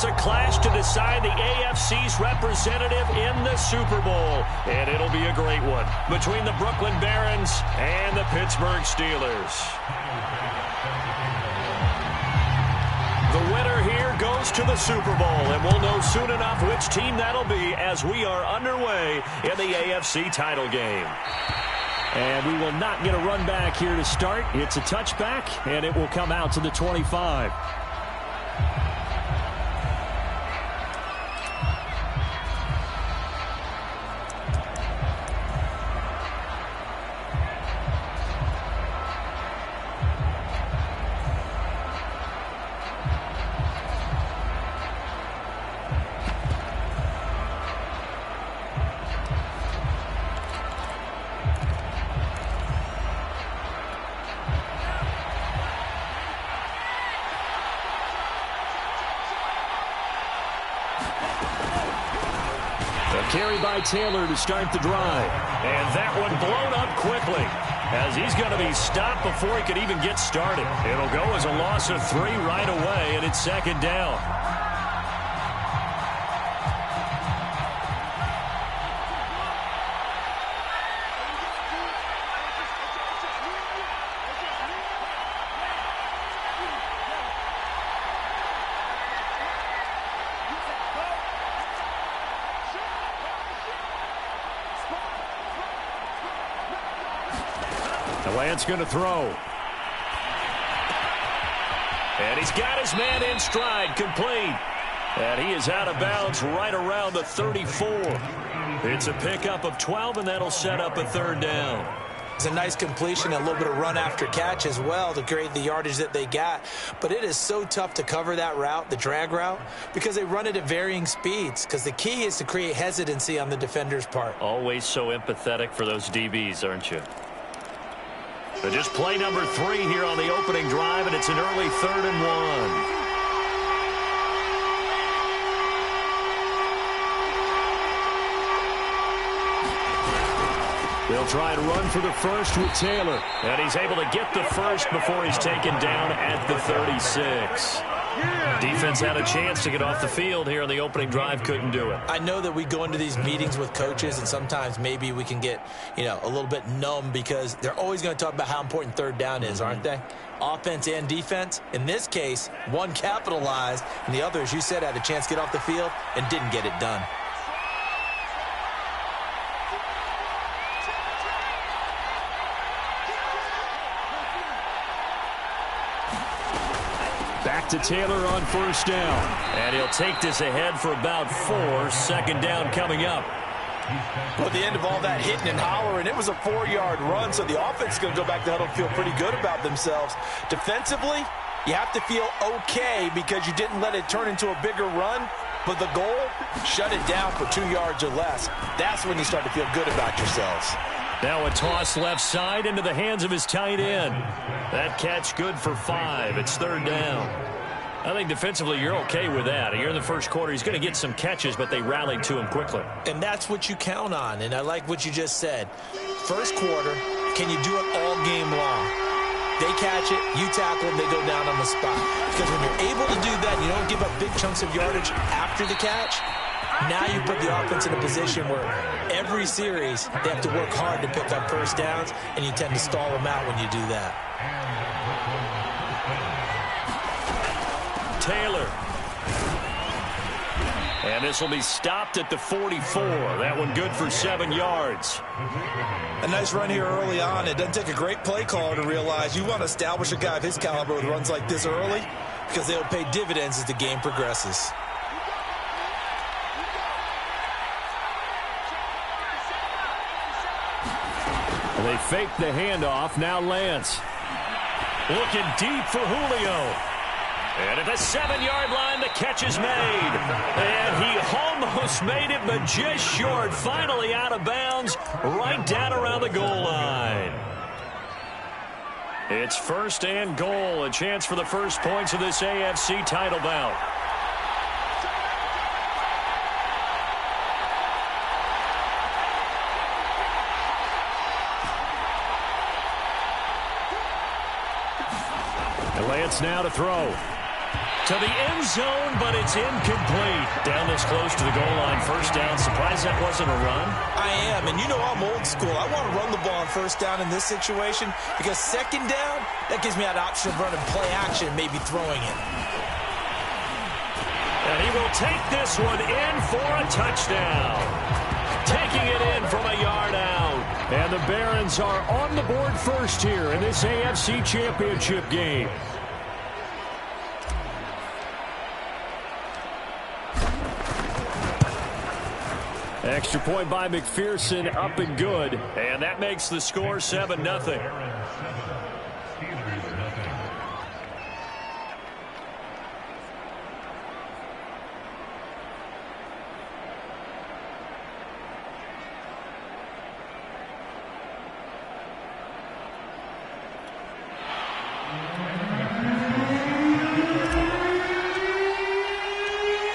It's a clash to decide the AFC's representative in the Super Bowl. And it'll be a great one between the Brooklyn Barons and the Pittsburgh Steelers. The winner here goes to the Super Bowl, and we'll know soon enough which team that'll be as we are underway in the AFC title game. And we will not get a run back here to start. It's a touchback, and it will come out to the 25. Carry by Taylor to start the drive. And that one blown up quickly as he's going to be stopped before he could even get started. It'll go as a loss of 3 right away, and it's second down. Lance going to throw. And he's got his man in stride, complete. And he is out of bounds right around the 34. It's a pickup of 12, and that'll set up a third down. It's a nice completion, a little bit of run after catch as well to create the yardage that they got. But it is so tough to cover that route, the drag route, because they run it at varying speeds. Because the key is to create hesitancy on the defender's part. Always so empathetic for those DBs, aren't you? So just play number 3 here on the opening drive, and it's an early 3rd and 1. They'll try to run for the first with Taylor. And he's able to get the first before he's taken down at the 36. Defense had a chance to get off the field here on the opening drive, couldn't do it. I know that we go into these meetings with coaches, and sometimes maybe we can get, a little bit numb because they're always going to talk about how important third down is, aren't they? Offense and defense. In this case, one capitalized, and the other, as you said, had a chance to get off the field and didn't get it done. Back to Taylor on first down. And he'll take this ahead for about 4. Second down coming up. Well, at the end of all that hitting and hollering, it was a 4-yard run, so the offense is going to go back to huddle and feel pretty good about themselves. Defensively, you have to feel okay because you didn't let it turn into a bigger run. But the goal, shut it down for 2 yards or less. That's when you start to feel good about yourselves. Now a toss left side into the hands of his tight end. That catch good for 5. It's third down. I think defensively you're okay with that. Here in the first quarter, he's going to get some catches, but they rallied to him quickly. And that's what you count on, and I like what you just said. First quarter, can you do it all game long? They catch it, you tackle them, they go down on the spot. Because when you're able to do that, you don't give up big chunks of yardage after the catch. Now you put the offense in a position where every series they have to work hard to pick up first downs, and you tend to stall them out when you do that. Taylor. And this will be stopped at the 44. That one good for 7 yards. A nice run here early on. It doesn't take a great play caller to realize you want to establish a guy of his caliber with runs like this early because they'll pay dividends as the game progresses. They fake the handoff. Now Lance. Looking deep for Julio. And at the 7-yard line, the catch is made. And he almost made it, but just short. Finally out of bounds, right down around the goal line. It's first and goal. A chance for the first points of this AFC title bout. Lance now to throw. To the end zone, but it's incomplete. Down this close to the goal line, first down. Surprised that wasn't a run? I am, and you know I'm old school. I want to run the ball on first down in this situation because second down, that gives me that option of running play action and maybe throwing it. And he will take this one in for a touchdown. Taking it in from a yard out. And the Barons are on the board first here in this AFC Championship game. Extra point by McPherson, up and good. And that makes the score 7-0.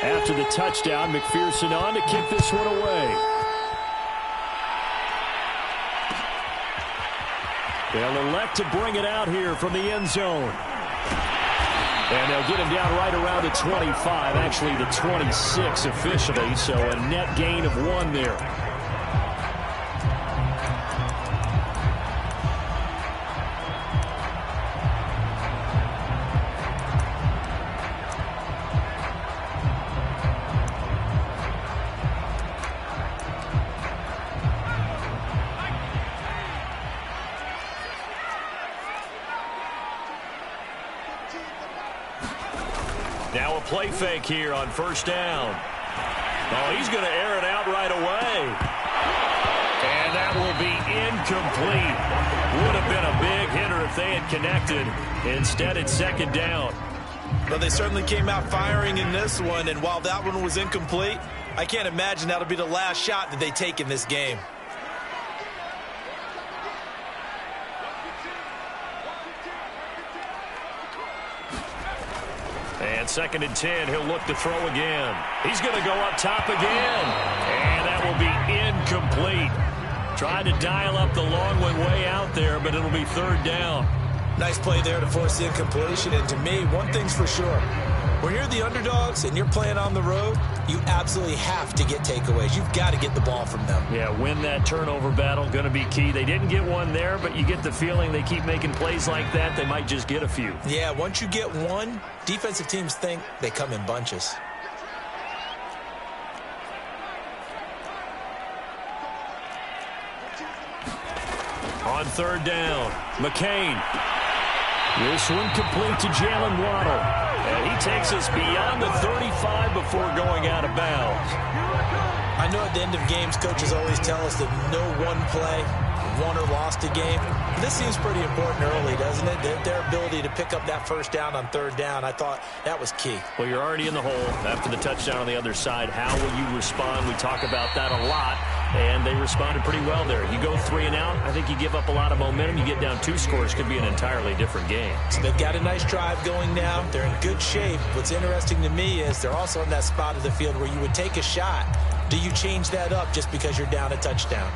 After the touchdown, McPherson on to kick this one away. They'll elect to bring it out here from the end zone. And they'll get him down right around the 25, actually the 26 officially, so a net gain of 1 there. Now a play fake here on first down. Oh, he's going to air it out right away. And that will be incomplete. Would have been a big hitter if they had connected. Instead, it's second down. Well, they certainly came out firing in this one, and while that one was incomplete, I can't imagine that'll be the last shot that they take in this game. And second and 10, he'll look to throw again. He's going to go up top again. And that will be incomplete. Trying to dial up the long one way out there, but it'll be third down. Nice play there to force the incompletion. And to me, one thing's for sure. When you're the underdogs and you're playing on the road, you absolutely have to get takeaways. You've got to get the ball from them. Yeah, win that turnover battle, going to be key. They didn't get one there, but you get the feeling they keep making plays like that, they might just get a few. Yeah, once you get one, defensive teams think they come in bunches. On third down, McCain. This one complete to Jalen Waddle. And he takes us beyond the 35 before going out of bounds. I know at the end of games, coaches always tell us that no one play won or lost a game. But this seems pretty important early, doesn't it? Their ability to pick up that first down on third down, I thought that was key. Well, you're already in the hole after the touchdown on the other side. How will you respond? We talk about that a lot. And they responded pretty well there. You go 3 and out, I think you give up a lot of momentum. You get down 2 scores, could be an entirely different game. So they've got a nice drive going now. They're in good shape. What's interesting to me is they're also in that spot of the field where you would take a shot. Do you change that up just because you're down a touchdown?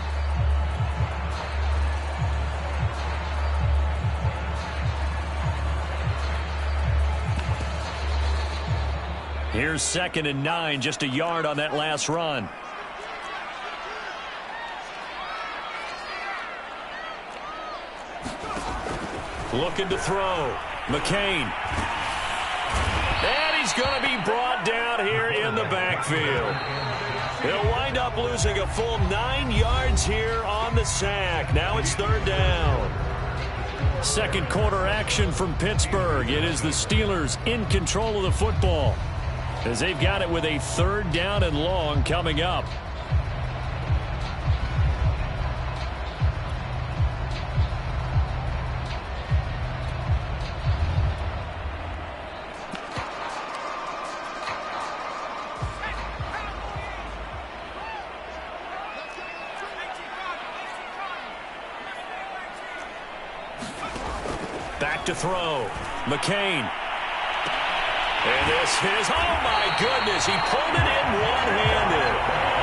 Here's second and 9, just a yard on that last run. Looking to throw. McCain. And he's going to be brought down here in the backfield. He'll wind up losing a full 9 yards here on the sack. Now it's third down. Second quarter action from Pittsburgh. It is the Steelers in control of the football as they've got it with a third down and long coming up. Back to throw. McCain. And this is, oh my goodness, he pulled it in one-handed.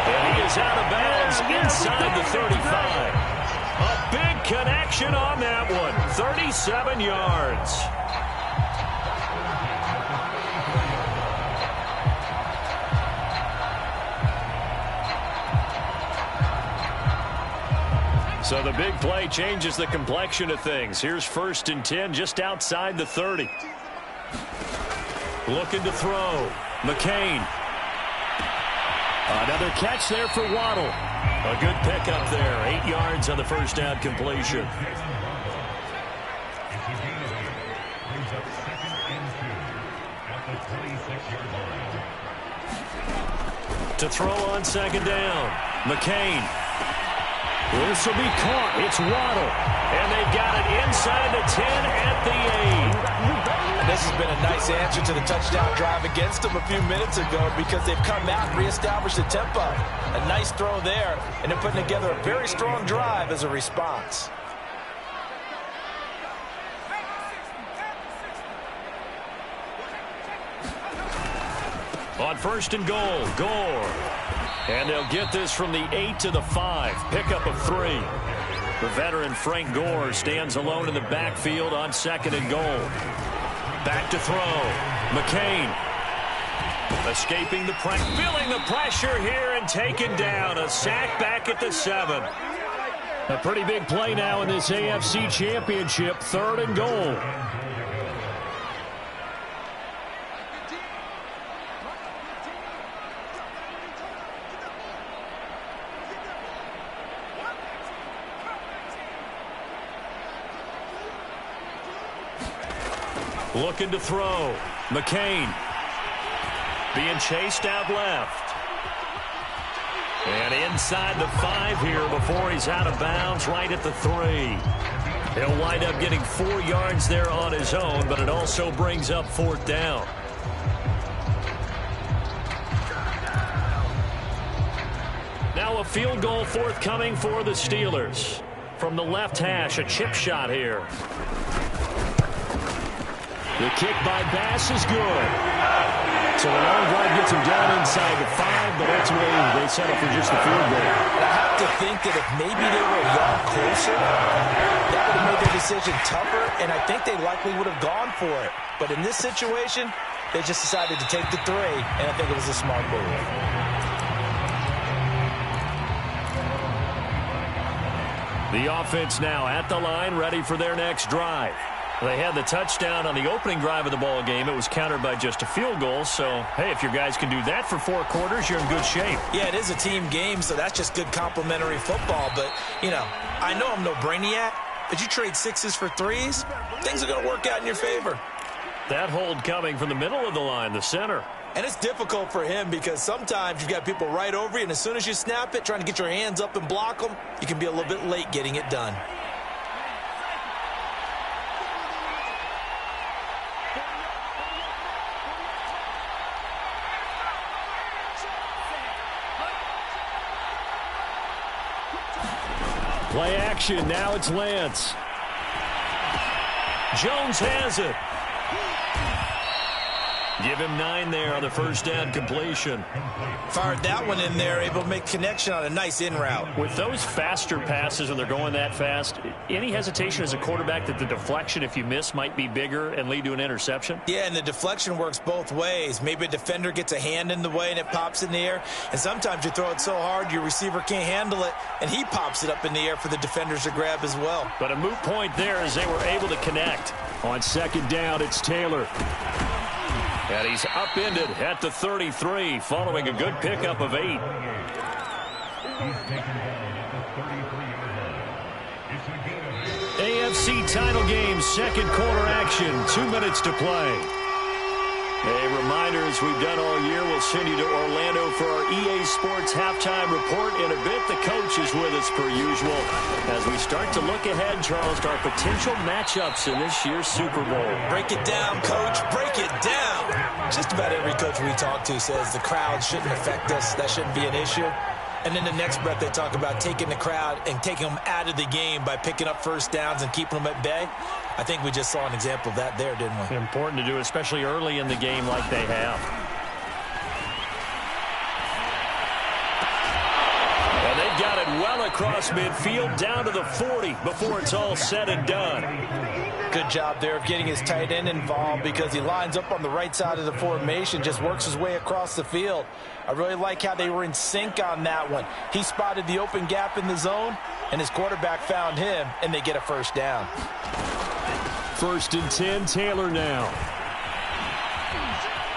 And he is out of bounds inside the 35. A big connection on that one. 37 yards. So the big play changes the complexion of things. Here's 1st and 10 just outside the 30. Looking to throw. McCain. Another catch there for Waddle. A good pickup there. 8 yards on the first down completion. To throw on 2nd down. McCain. This will be caught. It's Waddle. And they've got it inside the 10 at the 8. This has been a nice answer to the touchdown drive against them a few minutes ago because they've come out and reestablished the tempo. A nice throw there, and they're putting together a very strong drive as a response. On 1st and goal, Gore. And they'll get this from the 8 to the 5. Pickup of 3. The veteran Frank Gore stands alone in the backfield on 2nd and goal. Back to throw. McCain. Escaping the pressure. Feeling the pressure here and taken down. A sack back at the 7. A pretty big play now in this AFC Championship. 3rd and goal. Looking to throw. McCain. Being chased out left. And inside the 5 here before he's out of bounds right at the 3. He'll wind up getting 4 yards there on his own, but it also brings up 4th down. Now a field goal forthcoming for the Steelers. From the left hash, a chip shot here. The kick by Bass is good. So the long drive gets him down inside the 5, but ultimately they settle for just the field goal. I have to think that if maybe they were a yard closer, that would have made their decision tougher, and I think they likely would have gone for it. But in this situation, they just decided to take the 3, and I think it was a smart move. The offense now at the line, ready for their next drive. They had the touchdown on the opening drive of the ball game. It was countered by just a field goal. So, hey, if your guys can do that for 4 quarters, you're in good shape. Yeah, it is a team game, so that's just good complimentary football. But, you know, I know I'm no brainiac, but you trade 6s for 3s, things are going to work out in your favor. That hold coming from the middle of the line, the center. And it's difficult for him because sometimes you've got people right over you, and as soon as you snap it, trying to get your hands up and block them, you can be a little bit late getting it done. Play action. Now it's Lance. Jones has it. Give him 9 there on the first down completion. Fired that one in there, able to make connection on a nice in route. With those faster passes when they're going that fast, any hesitation as a quarterback that the deflection, if you miss, might be bigger and lead to an interception? Yeah, and the deflection works both ways. Maybe a defender gets a hand in the way and it pops in the air. And sometimes you throw it so hard your receiver can't handle it, and he pops it up in the air for the defenders to grab as well. But a moot point there as they were able to connect. On second down, it's Taylor. And he's upended at the 33 following a good pickup of 8. AFC title game, second quarter action, 2 minutes to play. A reminder, as we've done all year, we'll send you to Orlando for our EA Sports halftime report in a bit. The coach is with us per usual as we start to look ahead, Charles, to our potential matchups in this year's Super Bowl. Break it down, coach. Break it down. Just about every coach we talk to says the crowd shouldn't affect us. That shouldn't be an issue. And in the next breath, they talk about taking the crowd and taking them out of the game by picking up first downs and keeping them at bay. I think we just saw an example of that there, didn't we? Important to do, especially early in the game like they have. And they've got it well across midfield, down to the 40 before it's all said and done. Good job there of getting his tight end involved because he lines up on the right side of the formation, just works his way across the field. I really like how they were in sync on that one. He spotted the open gap in the zone, and his quarterback found him, and they get a first down. 1st and 10, Taylor now.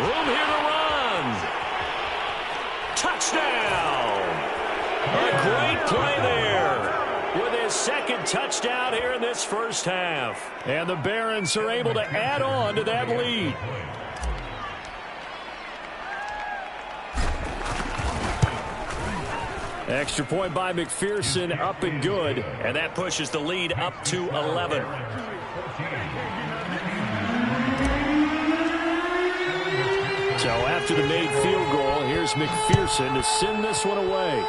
Room here to run. Touchdown! A great play there with his second touchdown here in this first half. And the Barons are able to add on to that lead. Extra point by McPherson, up and good. And that pushes the lead up to 11. So after the made field goal, here's McPherson to send this one away.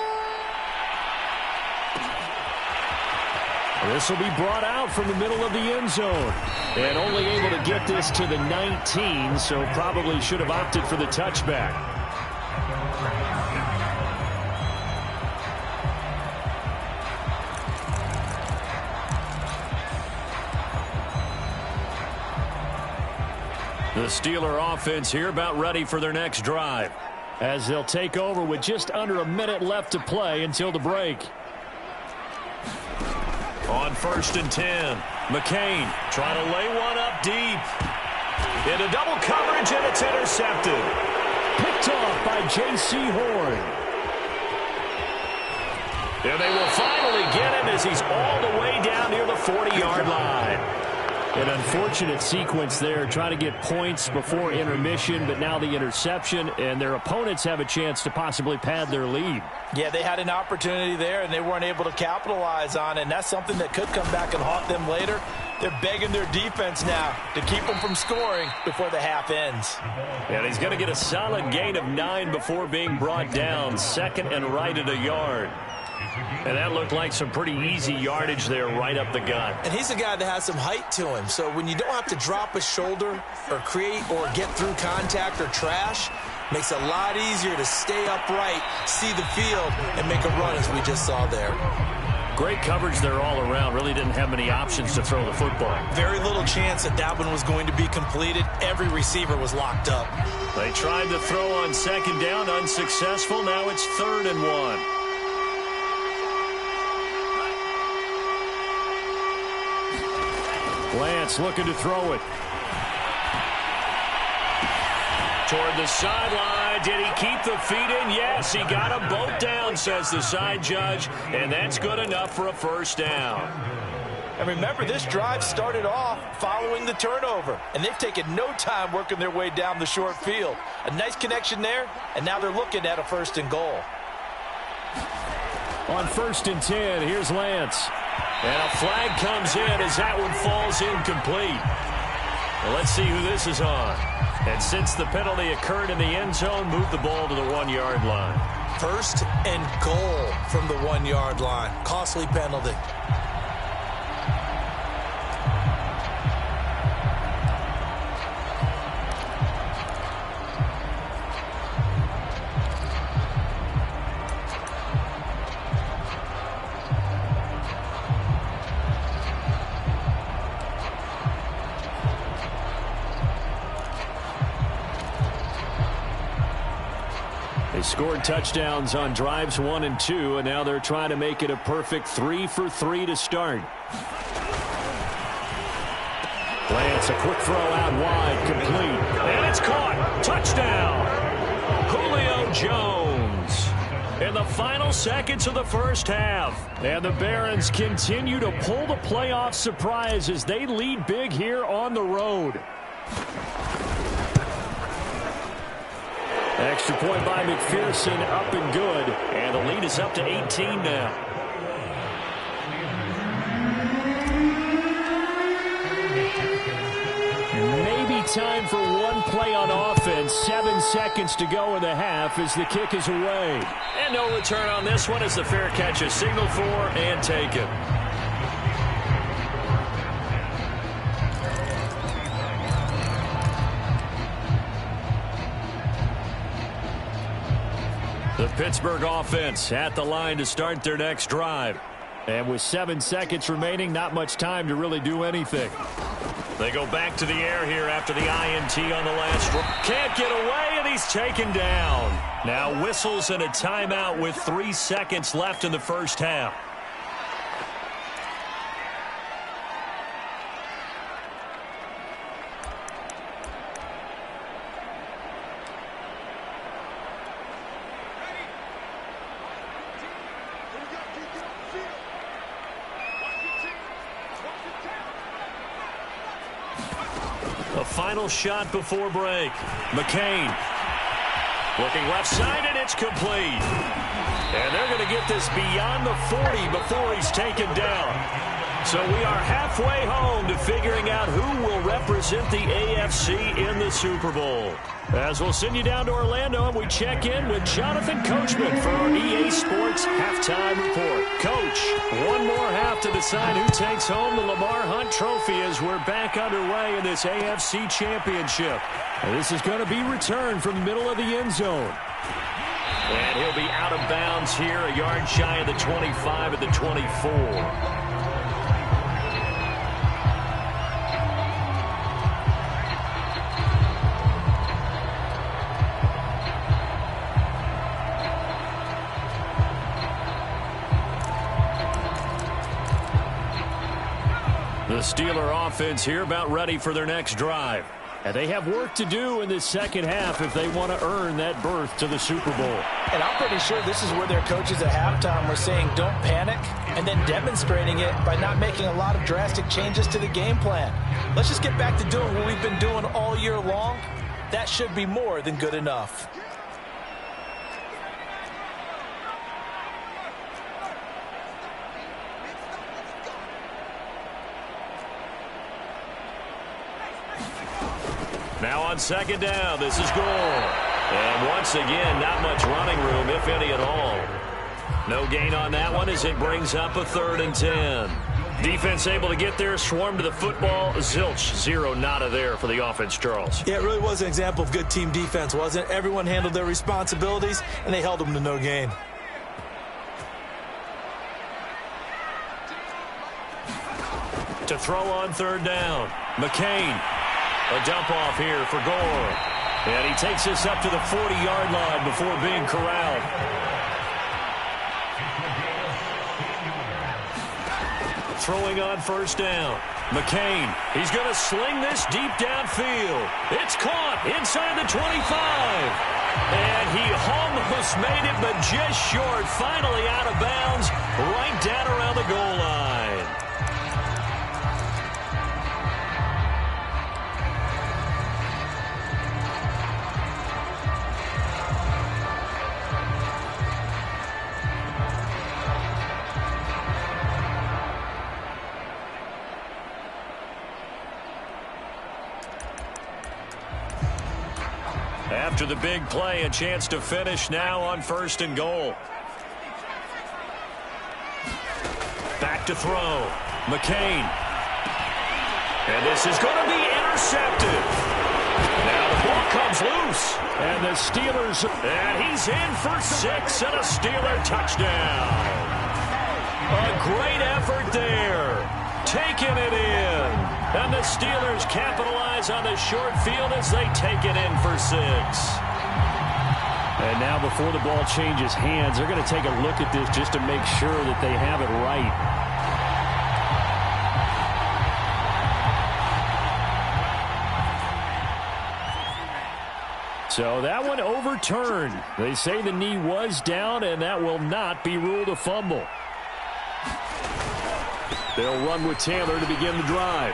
This will be brought out from the middle of the end zone. And only able to get this to the 19, so probably should have opted for the touchback. The Steeler offense here about ready for their next drive, as they'll take over with just under a minute left to play until the break. On 1st and 10, McCain trying to lay one up deep. Into double coverage, and it's intercepted. Picked off by J.C. Horn. And they will finally get him as he's all the way down near the 40-yard line. An unfortunate sequence there, trying to get points before intermission, but now the interception, and their opponents have a chance to possibly pad their lead. Yeah, they had an opportunity there, and they weren't able to capitalize on it, and that's something that could come back and haunt them later. They're begging their defense now to keep them from scoring before the half ends. And he's going to get a solid gain of 9 before being brought down, 2nd and right at a yard. And that looked like some pretty easy yardage there right up the gut. And he's a guy that has some height to him. So when you don't have to drop a shoulder or create or get through contact or trash, makes it a lot easier to stay upright, see the field, and make a run as we just saw there. Great coverage there all around. Really didn't have many options to throw the football. Very little chance that that one was going to be completed. Every receiver was locked up. They tried to throw on 2nd down, unsuccessful. Now it's 3rd and 1. Lance looking to throw it. Toward the sideline. Did he keep the feet in? Yes, he got them both down, says the side judge. And that's good enough for a first down. And remember, this drive started off following the turnover. And they've taken no time working their way down the short field. A nice connection there, and now they're looking at a 1st and goal. On 1st and 10, here's Lance. And a flag comes in as that one falls incomplete. Well, let's see who this is on. And since the penalty occurred in the end zone, move the ball to the 1-yard line. 1st and goal from the 1-yard line. Costly penalty. Scored touchdowns on drives 1 and 2, and now they're trying to make it a perfect 3 for 3 to start. Lance, a quick throw out wide, complete. And it's caught. Touchdown. Julio Jones. In the final seconds of the first half. And the Barons continue to pull the playoff surprise as they lead big here on the road. Extra point by McPherson, up and good. And the lead is up to 18 now. Maybe time for one play on offense. 7 seconds to go in the half as the kick is away. And no return on this one as the fair catch is signaled for and taken. The Pittsburgh offense at the line to start their next drive. And with 7 seconds remaining, not much time to really do anything. They go back to the air here after the INT on the last drive. Can't get away, and he's taken down. Now whistles and a timeout with 3 seconds left in the first half. A final shot before break. McCain looking left side, and it's complete. And they're going to get this beyond the 40 before he's taken down. So we are halfway home to figuring out who will represent the AFC in the Super Bowl. As we'll send you down to Orlando, and we check in with Jonathan Coachman for our EA Sports Halftime Report. Coach, one more half to decide who takes home the Lamar Hunt Trophy as we're back underway in this AFC Championship. And this is going to be returned from the middle of the end zone. And he'll be out of bounds here, a yard shy of the 25 at the 24. The Steeler offense here about ready for their next drive. And they have work to do in this second half if they want to earn that berth to the Super Bowl. And I'm pretty sure this is where their coaches at halftime were saying don't panic, and then demonstrating it by not making a lot of drastic changes to the game plan. Let's just get back to doing what we've been doing all year long. That should be more than good enough. Now on second down, this is Gore. And once again, not much running room, if any at all. No gain on that one as it brings up a 3rd and 10. Defense able to get there, swarm to the football. Zilch, 0 nada there for the offense, Charles. Yeah, it really was an example of good team defense, wasn't it? Everyone handled their responsibilities, and they held them to no gain. To throw on 3rd down, McCain. A dump off here for Gore. And he takes this up to the 40-yard line before being corralled. Throwing on 1st down. McCain, he's going to sling this deep downfield. It's caught inside the 25. And he almost made it, but just short. Finally out of bounds, right down around the goal line. After the big play, a chance to finish now on 1st and goal. Back to throw. McCain. And this is going to be intercepted. Now the ball comes loose. And the Steelers. And he's in for 6 and a Steeler touchdown. A great effort there. Taking it in. And the Steelers capitalize on the short field as they take it in for 6. And now before the ball changes hands, they're going to take a look at this just to make sure that they have it right. So that one overturned. They say the knee was down, and that will not be ruled a fumble. They'll run with Taylor to begin the drive.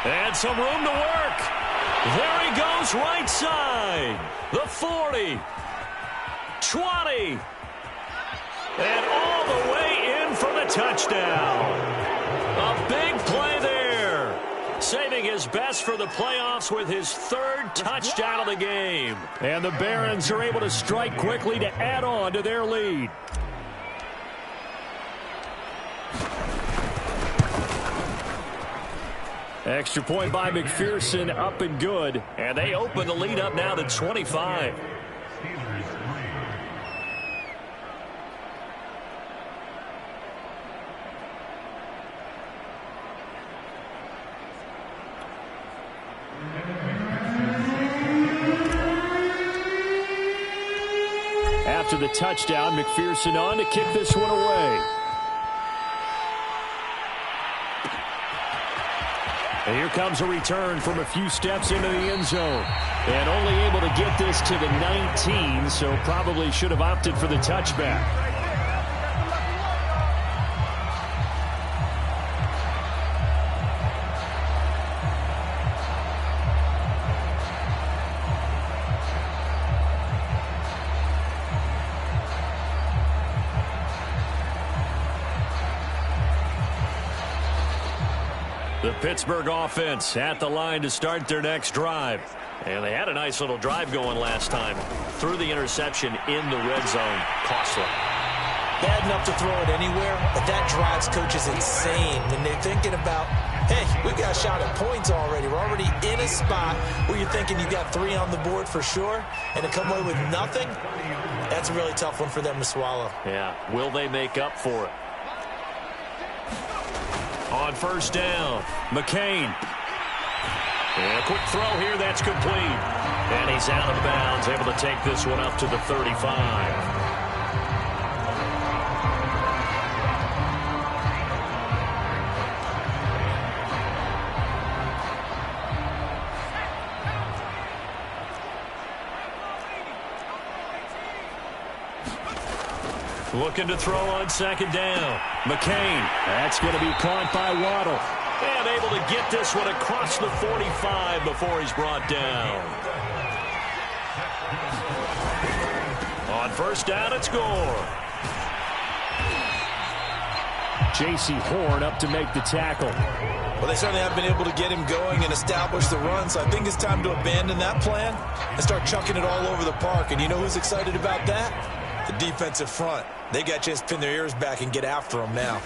And some room to work. There he goes, right side. The 40. 20. And all the way in for the touchdown. A big play there. Saving his best for the playoffs with his 3rd touchdown of the game. And the Barons are able to strike quickly to add on to their lead. Extra point by McPherson, up and good. And they open the lead up now to 25. After the touchdown, McPherson on to kick this one away. And here comes a return from a few steps into the end zone. And only able to get this to the 19, so probably should have opted for the touchback. The Pittsburgh offense at the line to start their next drive. And they had a nice little drive going last time. Threw the interception in the red zone. Costly. Bad enough to throw it anywhere, but that drives coaches insane when they're thinking about, hey, we got a shot at points already. We're already in a spot where you're thinking you got 3 on the board for sure, and to come away with nothing, that's a really tough one for them to swallow. Yeah, will they make up for it? On first down, McCain. And a quick throw here, that's complete. And he's out of bounds, able to take this one up to the 35. Looking to throw on second down. McCain. That's going to be caught by Waddle. And able to get this one across the 45 before he's brought down. On first down, it's Gore. J.C. Horn up to make the tackle. Well, they certainly have been able to get him going and establish the run, so I think it's time to abandon that plan and start chucking it all over the park. And you know who's excited about that? The defensive front. They got to just pin their ears back and get after him now.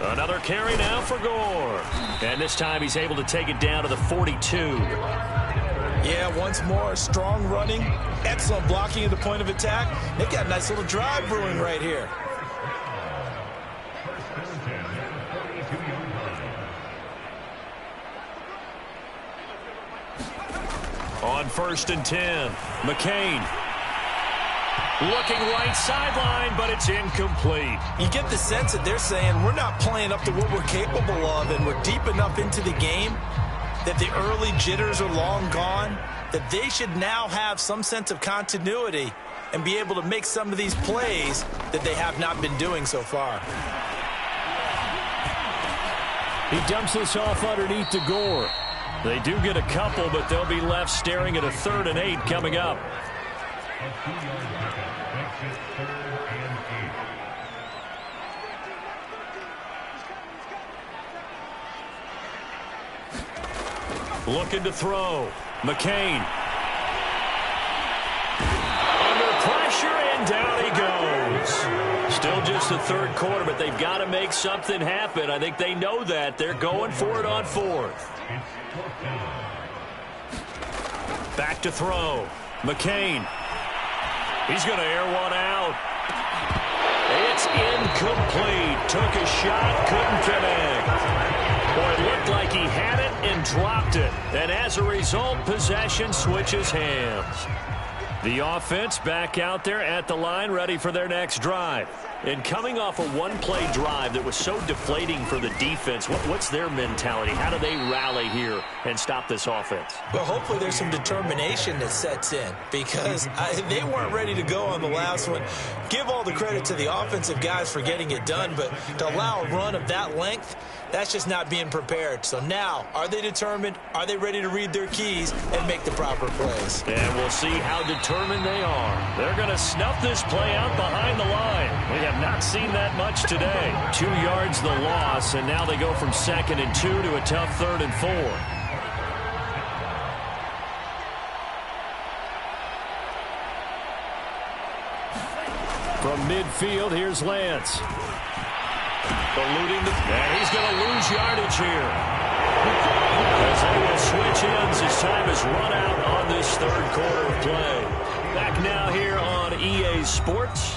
Another carry now for Gore. And this time he's able to take it down to the 42. Yeah, once more, strong running, excellent blocking at the point of attack. They've got a nice little drive brewing right here. On first and 10, McCain. Looking right sideline, but it's incomplete. You get the sense that they're saying we're not playing up to what we're capable of, and we're deep enough into the game that the early jitters are long gone, that they should now have some sense of continuity and be able to make some of these plays that they have not been doing so far. He dumps this off underneath to Gore. They do get a couple, but they'll be left staring at a 3rd and 8 coming up. Looking to throw. McCain. Under pressure, and down he goes. Still just the 3rd quarter, but they've got to make something happen. I think they know that. They're going for it on 4th. Back to throw. McCain. He's going to air one out. It's incomplete. Took a shot, couldn't connect. Boy, it looked like he had it and dropped it. And as a result, possession switches hands. The offense back out there at the line, ready for their next drive. And coming off a one-play drive that was so deflating for the defense, what's their mentality? How do they rally here and stop this offense? Well, hopefully there's some determination that sets in, because they weren't ready to go on the last one. Give all the credit to the offensive guys for getting it done, but to allow a run of that length, that's just not being prepared. So now, are they determined? Are they ready to read their keys and make the proper plays? And we'll see how determined they are. They're going to snuff this play out behind the line. We have not seen that much today. 2 yards the loss, and now they go from 2nd and 2 to a tough 3rd and 4. From midfield, here's Lance. Eluding and he's going to lose yardage here. As they will switch ends as time is run out on this 3rd quarter of play. Back now here on EA Sports.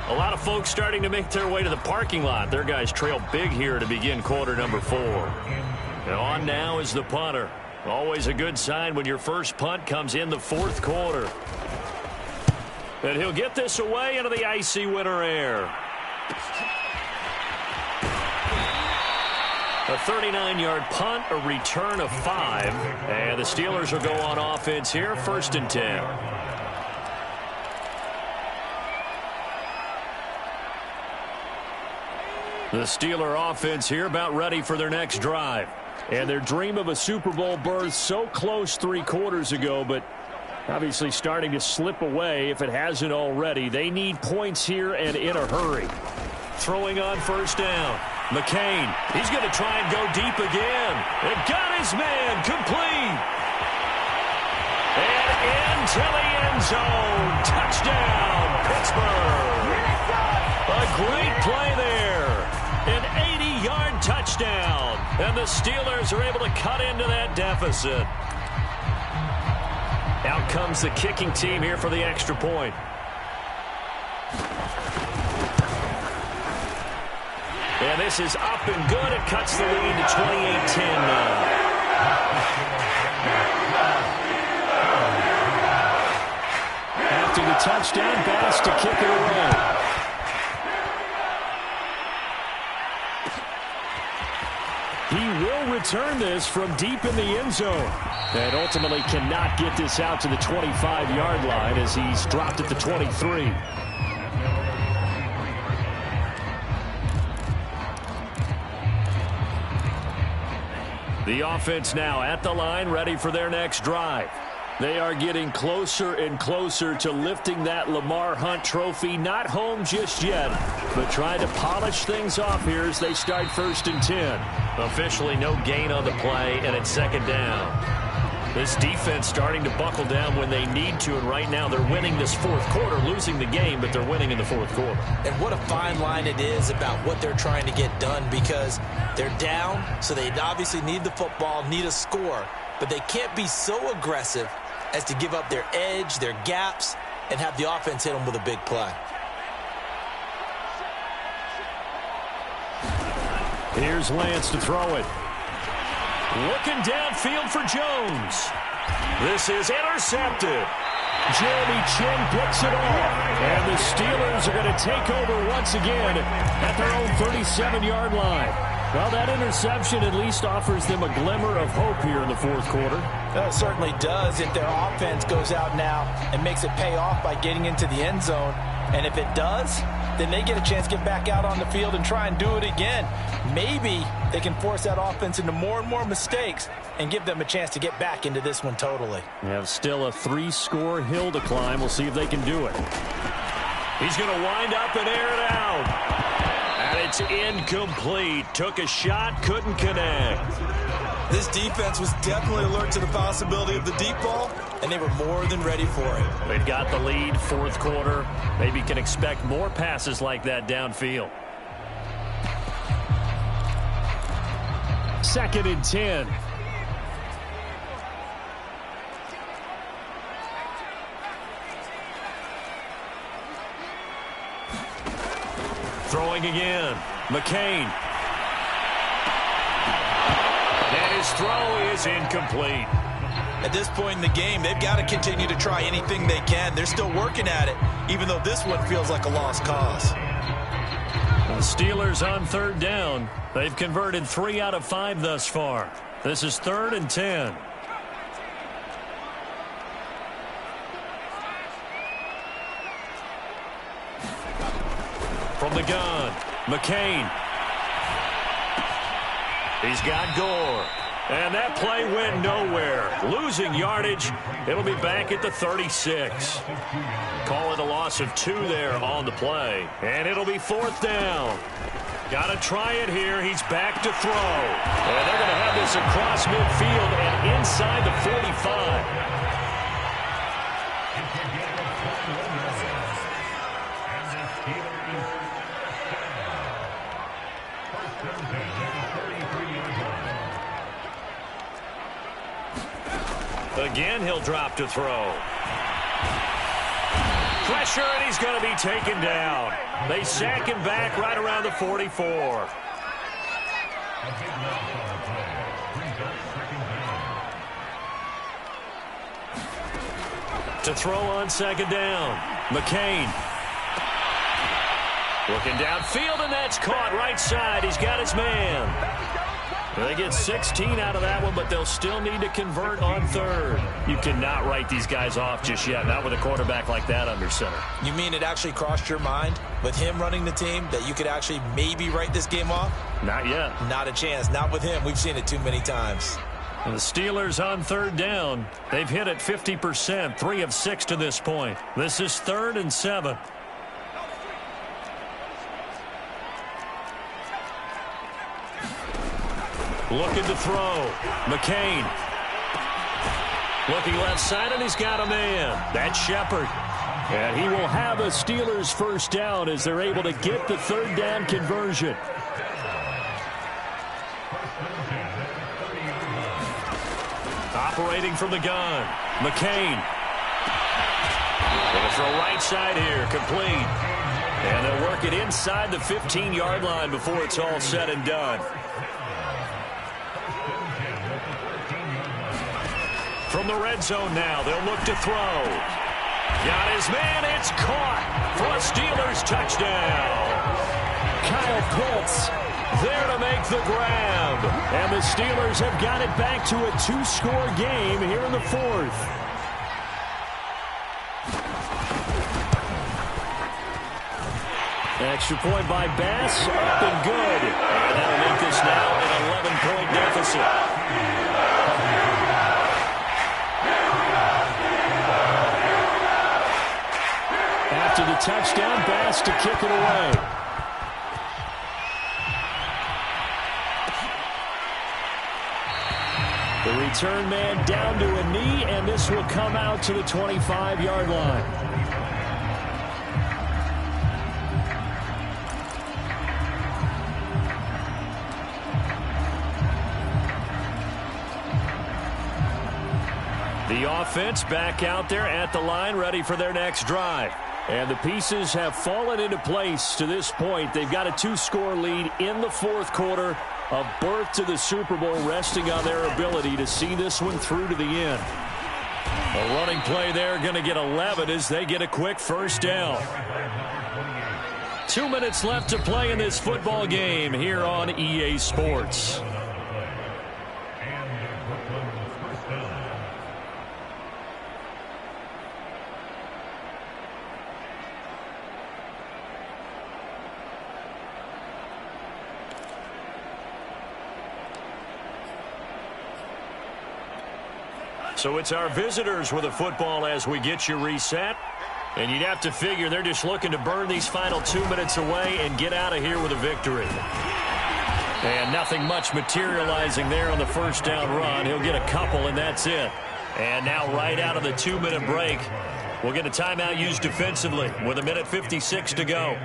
A lot of folks starting to make their way to the parking lot. Their guys trail big here to begin quarter number 4. And on now is the punter. Always a good sign when your first punt comes in the 4th quarter. And he'll get this away into the icy winter air. A 39-yard punt, a return of 5. And the Steelers will go on offense here, 1st and 10. The Steeler offense here about ready for their next drive. And their dream of a Super Bowl berth so close 3 quarters ago, but obviously starting to slip away if it hasn't already. They need points here and in a hurry. Throwing on 1st down. McCain, he's going to try and go deep again. And got his man complete. And into the end zone. Touchdown, Pittsburgh. A great play there. An 80-yard touchdown. And the Steelers are able to cut into that deficit. Out comes the kicking team here for the extra point. And this is up and good. It cuts the lead to 28-10 now. After the touchdown, Bass to kick it away. He will return this from deep in the end zone. And ultimately cannot get this out to the 25-yard line as he's dropped at the 23. The offense now at the line, ready for their next drive. They are getting closer and closer to lifting that Lamar Hunt trophy. Not home just yet, but trying to polish things off here as they start 1st and 10. Officially no gain on the play, and it's 2nd down. This defense starting to buckle down when they need to, and right now they're winning this 4th quarter, losing the game, but they're winning in the 4th quarter. And what a fine line it is about what they're trying to get done, because they're down, so they obviously need the football, need a score, but they can't be so aggressive as to give up their edge, their gaps, and have the offense hit them with a big play. Here's Lance to throw it. Looking downfield for Jones. This is intercepted. Jeremy Chin picks it off. And the Steelers are going to take over once again at their own 37-yard line. Well, that interception at least offers them a glimmer of hope here in the 4th quarter. It certainly does if their offense goes out now and makes it pay off by getting into the end zone. And if it does, then they get a chance to get back out on the field and try and do it again. Maybe they can force that offense into more and more mistakes and give them a chance to get back into this one totally. They have still a 3-score hill to climb. We'll see if they can do it. He's going to wind up and air it out. And it's incomplete. Took a shot, couldn't connect. This defense was definitely alert to the possibility of the deep ball, and they were more than ready for it. They've got the lead, 4th quarter. Maybe can expect more passes like that downfield. 2nd and 10. Throwing again. McCain. And his throw is incomplete. At this point in the game, they've got to continue to try anything they can. They're still working at it, even though this one feels like a lost cause. The Steelers on 3rd down. They've converted 3 out of 5 thus far. This is 3rd and 10. From the gun, McCain. He's got Gore. And that play went nowhere. Losing yardage. It'll be back at the 36. Call it a loss of 2 there on the play. And it'll be 4th down. Got to try it here. He's back to throw. And they're going to have this across midfield and inside the 45. Again, he'll drop to throw. Pressure, and he's going to be taken down. They sack him back right around the 44. To throw on second down. McCain. Looking downfield, and that's caught right side. He's got his man. They get 16 out of that one, but they'll still need to convert on third. You cannot write these guys off just yet, not with a quarterback like that under center. You mean it actually crossed your mind with him running the team that you could actually maybe write this game off? Not yet. Not a chance. Not with him. We've seen it too many times. And the Steelers on third down. They've hit it 50%, 3 of 6 to this point. This is 3rd and 7. Looking to throw. McCain. Looking left side, and he's got a man. That's Shepard. And he will have a Steelers first down as they're able to get the third down conversion. Operating from the gun. McCain. Going to throw right side here. Complete. And they'll work it inside the 15-yard line before it's all said and done. From the red zone now, they'll look to throw. Got his man, it's caught for a Steelers touchdown. Kyle Pitts there to make the grab. And the Steelers have got it back to a 2-score game here in the 4th. Extra point by Bass, up and good. And that'll make this now an 11-point deficit. After the touchdown, Bass to kick it away. The return man down to a knee, and this will come out to the 25-yard line. The offense back out there at the line, ready for their next drive. And the pieces have fallen into place to this point. They've got a 2-score lead in the 4th quarter. A berth to the Super Bowl resting on their ability to see this one through to the end. A running play there, going to get 11 as they get a quick first down. 2 minutes left to play in this football game here on EA Sports. So it's our visitors with the football as we get you reset. And you'd have to figure they're just looking to burn these final 2 minutes away and get out of here with a victory. And nothing much materializing there on the first down run. He'll get a couple, and that's it. And now right out of the 2-minute break, we'll get a timeout used defensively with 1:56 to go.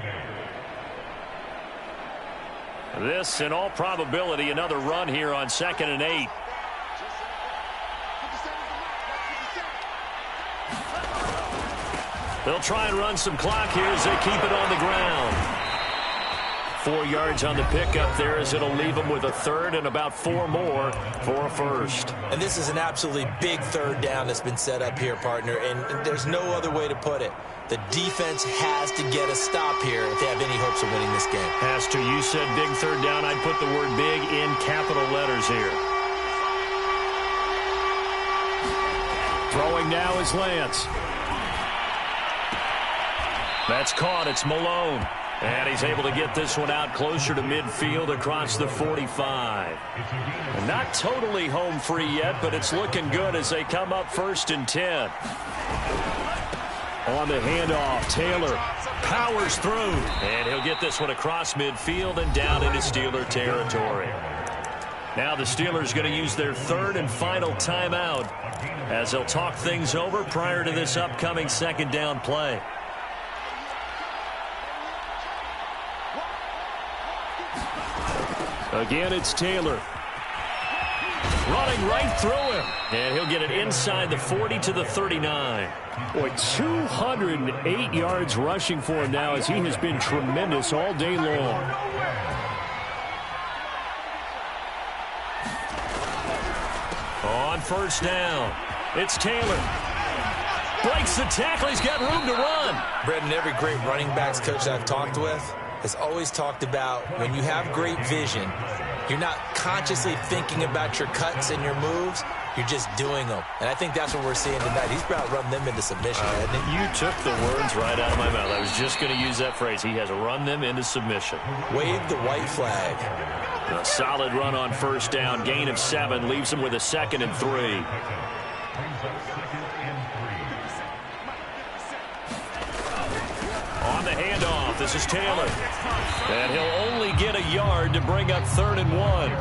This, in all probability, another run here on 2nd and 8. They'll try and run some clock here as they keep it on the ground. 4 yards on the pickup there as it'll leave them with a third and about 4 more for a first. And this is an absolutely big third down that's been set up here, partner, and there's no other way to put it. The defense has to get a stop here if they have any hopes of winning this game. Has to. You said big third down. I'd put the word big in capital letters here. Throwing now is Lance. That's caught. It's Malone. And he's able to get this one out closer to midfield across the 45. And not totally home free yet, but it's looking good as they come up 1st and 10. On the handoff, Taylor powers through. And he'll get this one across midfield and down into Steeler territory. Now the Steelers going to use their 3rd and final timeout as they'll talk things over prior to this upcoming 2nd down play. Again, it's Taylor. Running right through him. And he'll get it inside the 40 to the 39. Boy, 208 yards rushing for him now as he has been tremendous all day long. On 1st down, it's Taylor. breaks the tackle. He's got room to run. Brendan, every great running backs coach I've talked with has always talked about when you have great vision, you're not consciously thinking about your cuts and your moves. You're just doing them. And I think that's what we're seeing tonight. He's about to run them into submission, hasn't he? You took the words right out of my mouth. I was just going to use that phrase. He has run them into submission. Wave the white flag. A solid run on first down. Gain of 7. Leaves him with a 2nd and 3. On the handoff, this is Taylor. And he'll only get a yard to bring up 3rd and 1.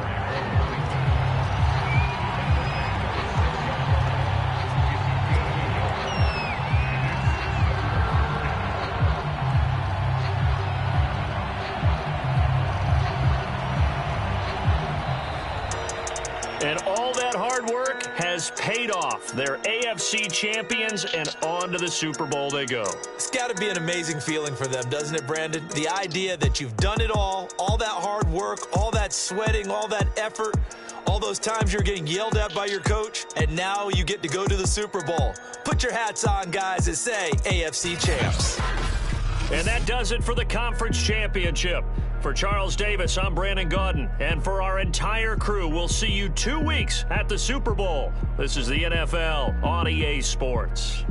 And all that hard work has paid off. They're AFC champions, and on to the Super Bowl they go. It's got to be an amazing feeling for them, doesn't it, Brandon? The idea that you've done it all that hard work, all that sweating, all that effort, all those times you're getting yelled at by your coach, and now you get to go to the Super Bowl. Put your hats on, guys, and say AFC champs. And that does it for the conference championship. For Charles Davis, I'm Brandon Gaudin. And for our entire crew, we'll see you 2 weeks at the Super Bowl. This is the NFL on EA Sports.